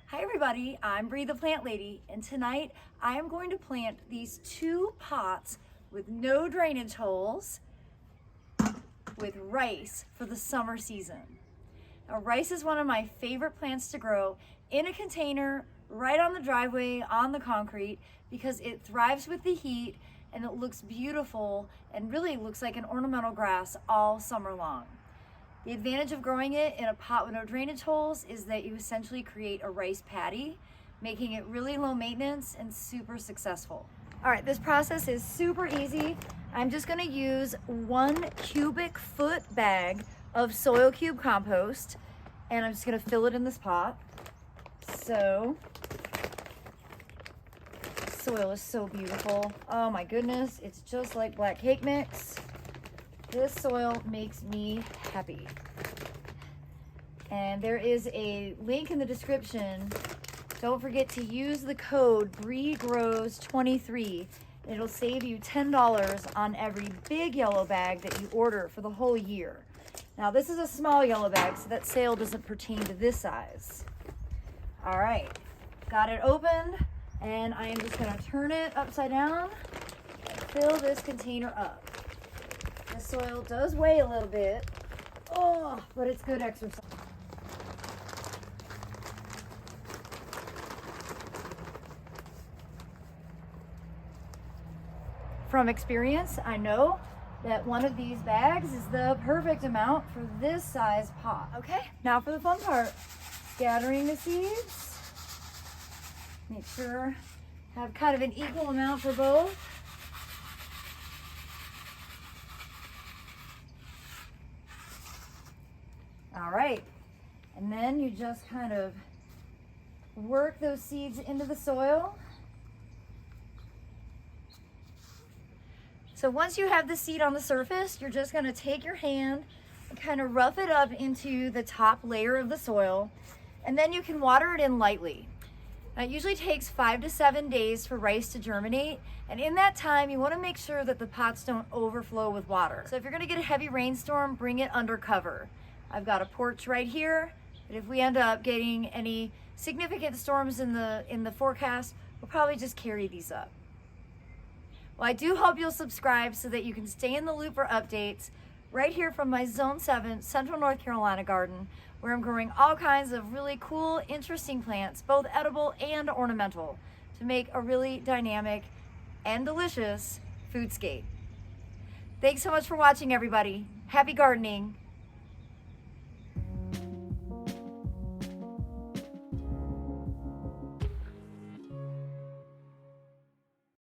Hi everybody, I'm Bree the Plant Lady, and tonight I am going to plant these 2 pots with no drainage holes with rice for the summer season. Now, rice is one of my favorite plants to grow in a container right on the driveway on the concrete because it thrives with the heat and it looks beautiful and really looks like an ornamental grass all summer long. The advantage of growing it in a pot with no drainage holes is that you essentially create a rice paddy, making it really low maintenance and super successful. All right, this process is super easy. I'm just gonna use 1 cubic foot bag of soil cube compost, and I'm just gonna fill it in this pot. So, soil is so beautiful. Oh my goodness, it's just like black cake mix. This soil makes me happy. And there is a link in the description. Don't forget to use the code BreeGrows23. It'll save you $10 on every big yellow bag that you order for the whole year. Now this is a small yellow bag, so that sale doesn't pertain to this size. All right, got it opened, and I am just gonna turn it upside down and fill this container up. The soil does weigh a little bit, but it's good exercise. From experience, I know that 1 of these bags is the perfect amount for this size pot. Okay, now for the fun part, scattering the seeds. Make sure have kind of an equal amount for both. All right, and then you just kind of work those seeds into the soil. So once you have the seed on the surface, you're just gonna take your hand and kind of rough it up into the top layer of the soil, and then you can water it in lightly. Now, it usually takes 5 to 7 days for rice to germinate, and in that time, you wanna make sure that the pots don't overflow with water. So if you're gonna get a heavy rainstorm, bring it under cover. I've got a porch right here, but if we end up getting any significant storms in the forecast, we'll probably just carry these up. Well, I do hope you'll subscribe so that you can stay in the loop for updates right here from my Zone 7 Central North Carolina garden, where I'm growing all kinds of really cool, interesting plants, both edible and ornamental, to make a really dynamic and delicious foodscape. Thanks so much for watching, everybody. Happy gardening.